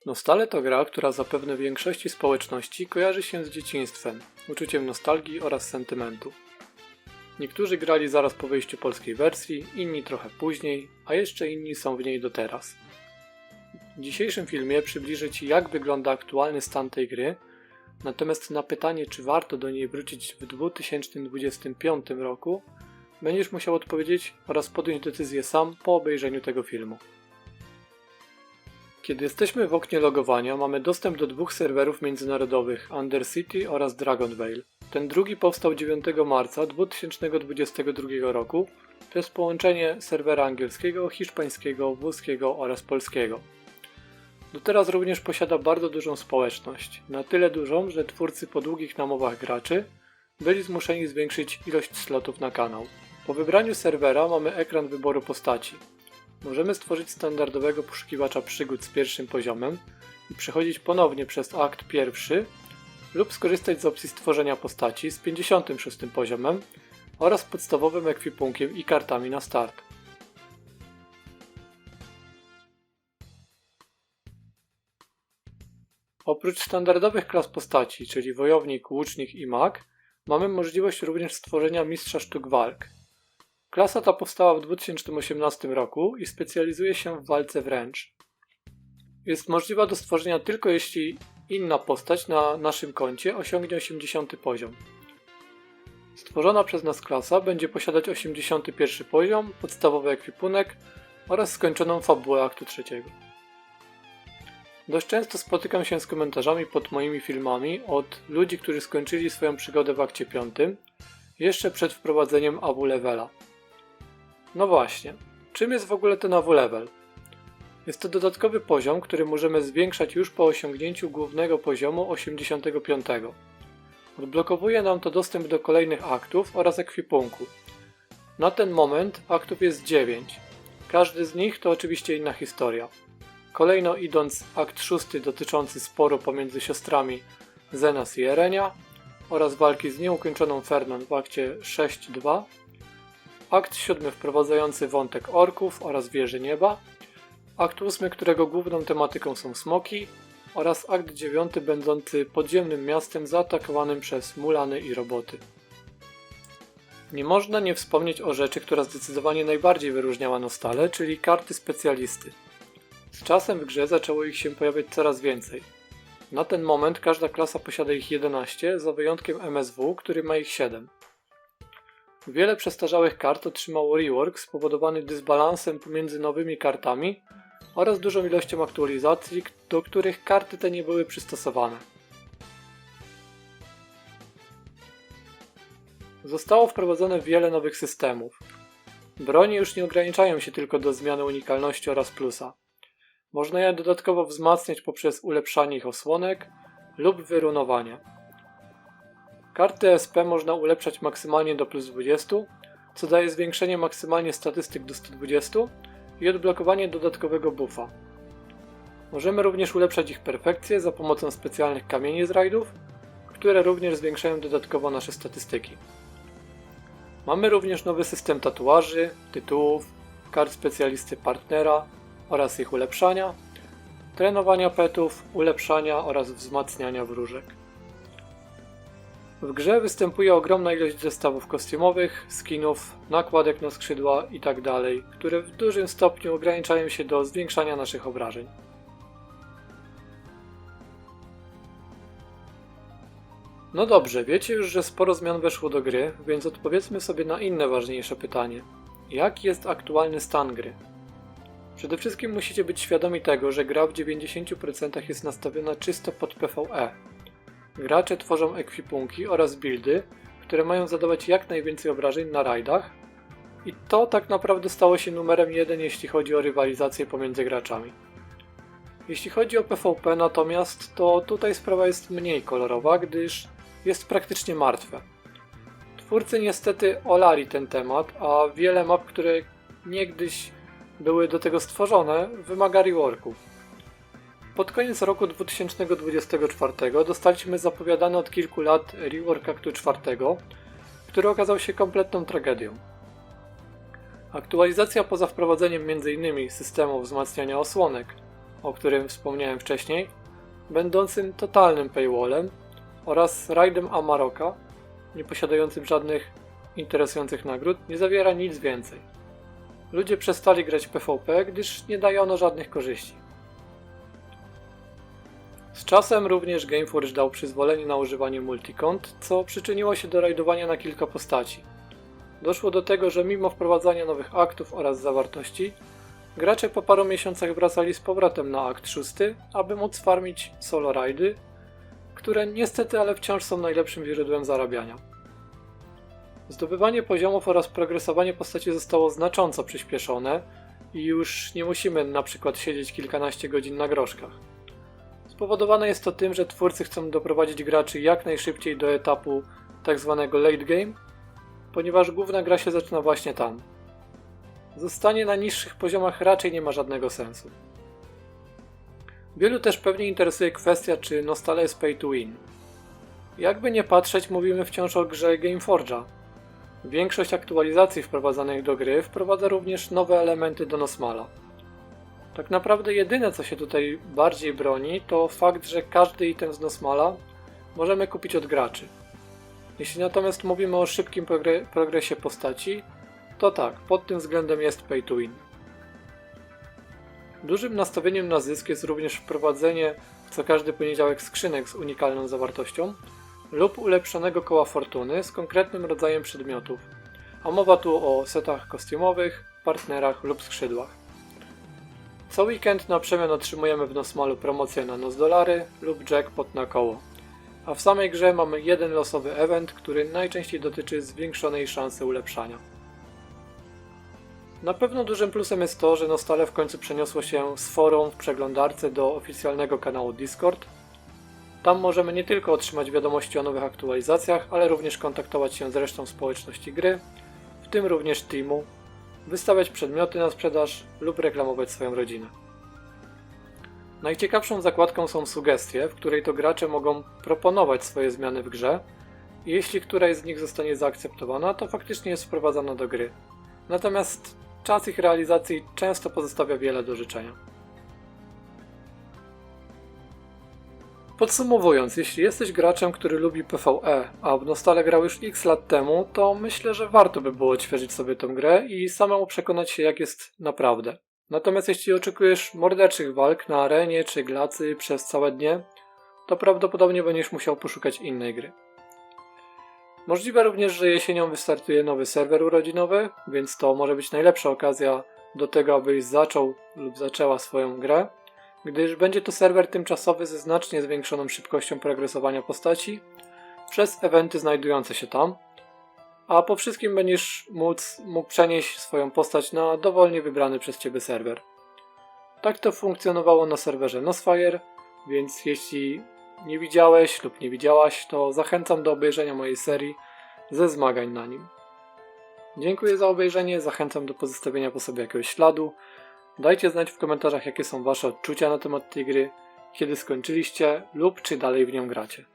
Nostale to gra, która zapewne większości społeczności kojarzy się z dzieciństwem, uczuciem nostalgii oraz sentymentu. Niektórzy grali zaraz po wyjściu polskiej wersji, inni trochę później, a jeszcze inni są w niej do teraz. W dzisiejszym filmie przybliżę Ci, jak wygląda aktualny stan tej gry, natomiast na pytanie, czy warto do niej wrócić w 2025 roku, będziesz musiał odpowiedzieć oraz podjąć decyzję sam po obejrzeniu tego filmu. Kiedy jesteśmy w oknie logowania, mamy dostęp do dwóch serwerów międzynarodowych Undercity oraz Dragonvale. Ten drugi powstał 9 marca 2022 roku. To jest połączenie serwera angielskiego, hiszpańskiego, włoskiego oraz polskiego. Do teraz również posiada bardzo dużą społeczność. Na tyle dużą, że twórcy po długich namowach graczy byli zmuszeni zwiększyć ilość slotów na kanał. Po wybraniu serwera mamy ekran wyboru postaci. Możemy stworzyć standardowego poszukiwacza przygód z pierwszym poziomem i przechodzić ponownie przez akt pierwszy lub skorzystać z opcji stworzenia postaci z 56 poziomem oraz podstawowym ekwipunkiem i kartami na start. Oprócz standardowych klas postaci, czyli wojownik, łucznik i mag, mamy możliwość również stworzenia mistrza sztuk walk. Klasa ta powstała w 2018 roku i specjalizuje się w walce wręcz. Jest możliwa do stworzenia tylko jeśli inna postać na naszym koncie osiągnie 80 poziom. Stworzona przez nas klasa będzie posiadać 81 poziom, podstawowy ekwipunek oraz skończoną fabułę aktu trzeciego. Dość często spotykam się z komentarzami pod moimi filmami od ludzi, którzy skończyli swoją przygodę w akcie 5 jeszcze przed wprowadzeniem AW Levela. No właśnie, czym jest w ogóle ten AW Level? Jest to dodatkowy poziom, który możemy zwiększać już po osiągnięciu głównego poziomu 85. Odblokowuje nam to dostęp do kolejnych aktów oraz ekwipunku. Na ten moment aktów jest 9. Każdy z nich to oczywiście inna historia. Kolejno idąc akt 6 dotyczący sporu pomiędzy siostrami Zenas i Erenia oraz walki z nieukończoną Fernon w akcie 6.2. Akt 7 wprowadzający wątek orków oraz wieży nieba, akt 8, którego główną tematyką są smoki oraz akt 9 będący podziemnym miastem zaatakowanym przez mulany i roboty. Nie można nie wspomnieć o rzeczy, która zdecydowanie najbardziej wyróżniała Nostale, czyli karty specjalisty. Z czasem w grze zaczęło ich się pojawiać coraz więcej. Na ten moment każda klasa posiada ich 11, za wyjątkiem MSW, który ma ich 7. Wiele przestarzałych kart otrzymało rework spowodowany dysbalansem pomiędzy nowymi kartami oraz dużą ilością aktualizacji, do których karty te nie były przystosowane. Zostało wprowadzone wiele nowych systemów. Bronie już nie ograniczają się tylko do zmiany unikalności oraz plusa. Można je dodatkowo wzmacniać poprzez ulepszanie ich osłonek lub wyrunowanie. Karty SP można ulepszać maksymalnie do plus 20, co daje zwiększenie maksymalnie statystyk do 120 i odblokowanie dodatkowego buffa. Możemy również ulepszać ich perfekcję za pomocą specjalnych kamieni z rajdów, które również zwiększają dodatkowo nasze statystyki. Mamy również nowy system tatuaży, tytułów, kart specjalisty partnera oraz ich ulepszania, trenowania petów, ulepszania oraz wzmacniania wróżek. W grze występuje ogromna ilość zestawów kostiumowych, skinów, nakładek na skrzydła itd., które w dużym stopniu ograniczają się do zwiększania naszych obrażeń. No dobrze, wiecie już, że sporo zmian weszło do gry, więc odpowiedzmy sobie na inne ważniejsze pytanie. Jaki jest aktualny stan gry? Przede wszystkim musicie być świadomi tego, że gra w 90% jest nastawiona czysto pod PvE. Gracze tworzą ekwipunki oraz buildy, które mają zadawać jak najwięcej obrażeń na rajdach i to tak naprawdę stało się numerem 1, jeśli chodzi o rywalizację pomiędzy graczami. Jeśli chodzi o PvP natomiast, to tutaj sprawa jest mniej kolorowa, gdyż jest praktycznie martwe. Twórcy niestety olali ten temat, a wiele map, które niegdyś były do tego stworzone, wymaga reworków. Pod koniec roku 2024 dostaliśmy zapowiadany od kilku lat rework aktu 4, który okazał się kompletną tragedią. Aktualizacja poza wprowadzeniem m.in. systemu wzmacniania osłonek, o którym wspomniałem wcześniej, będącym totalnym paywallem, oraz rajdem Amaroka, nie posiadającym żadnych interesujących nagród, nie zawiera nic więcej. Ludzie przestali grać PvP, gdyż nie daje ono żadnych korzyści. Z czasem również Gameforge dał przyzwolenie na używanie multikont, co przyczyniło się do rajdowania na kilka postaci. Doszło do tego, że mimo wprowadzania nowych aktów oraz zawartości, gracze po paru miesiącach wracali z powrotem na akt 6, aby móc farmić solo rajdy, które niestety ale wciąż są najlepszym źródłem zarabiania. Zdobywanie poziomów oraz progresowanie postaci zostało znacząco przyspieszone i już nie musimy np. siedzieć kilkanaście godzin na groszkach. Spowodowane jest to tym, że twórcy chcą doprowadzić graczy jak najszybciej do etapu tzw. late game, ponieważ główna gra się zaczyna właśnie tam. Zostanie na niższych poziomach raczej nie ma żadnego sensu. Wielu też pewnie interesuje kwestia, czy Nostale jest pay to win. Jakby nie patrzeć, mówimy wciąż o grze Gameforge'a. Większość aktualizacji wprowadzanych do gry wprowadza również nowe elementy do Nosmala. Tak naprawdę jedyne, co się tutaj bardziej broni, to fakt, że każdy item z Nosmala możemy kupić od graczy. Jeśli natomiast mówimy o szybkim progresie postaci, to tak, pod tym względem jest pay to win. Dużym nastawieniem na zysk jest również wprowadzenie co każdy poniedziałek skrzynek z unikalną zawartością lub ulepszonego koła fortuny z konkretnym rodzajem przedmiotów, a mowa tu o setach kostiumowych, partnerach lub skrzydłach. Co weekend na przemian otrzymujemy w Nosmalu promocję na NOS-dolary lub jackpot na koło, a w samej grze mamy jeden losowy event, który najczęściej dotyczy zwiększonej szansy ulepszania. Na pewno dużym plusem jest to, że Nostale w końcu przeniosło się z forum w przeglądarce do oficjalnego kanału Discord. Tam możemy nie tylko otrzymać wiadomości o nowych aktualizacjach, ale również kontaktować się z resztą społeczności gry, w tym również teamu, wystawiać przedmioty na sprzedaż lub reklamować swoją rodzinę. Najciekawszą zakładką są sugestie, w której to gracze mogą proponować swoje zmiany w grze i jeśli któraś z nich zostanie zaakceptowana, to faktycznie jest wprowadzana do gry. Natomiast czas ich realizacji często pozostawia wiele do życzenia. Podsumowując, jeśli jesteś graczem, który lubi PvE, a w Nostale grał już x lat temu, to myślę, że warto by było odświeżyć sobie tę grę i samemu przekonać się, jak jest naprawdę. Natomiast jeśli oczekujesz morderczych walk na arenie czy glacy przez całe dnie, to prawdopodobnie będziesz musiał poszukać innej gry. Możliwe również, że jesienią wystartuje nowy serwer urodzinowy, więc to może być najlepsza okazja do tego, abyś zaczął lub zaczęła swoją grę, gdyż będzie to serwer tymczasowy ze znacznie zwiększoną szybkością progresowania postaci przez eventy znajdujące się tam, a po wszystkim będziesz mógł przenieść swoją postać na dowolnie wybrany przez Ciebie serwer. Tak to funkcjonowało na serwerze Nosfire, więc jeśli nie widziałeś lub nie widziałaś, to zachęcam do obejrzenia mojej serii ze zmagań na nim. Dziękuję za obejrzenie, zachęcam do pozostawienia po sobie jakiegoś śladu. Dajcie znać w komentarzach, jakie są Wasze odczucia na temat tej gry, kiedy skończyliście lub czy dalej w nią gracie.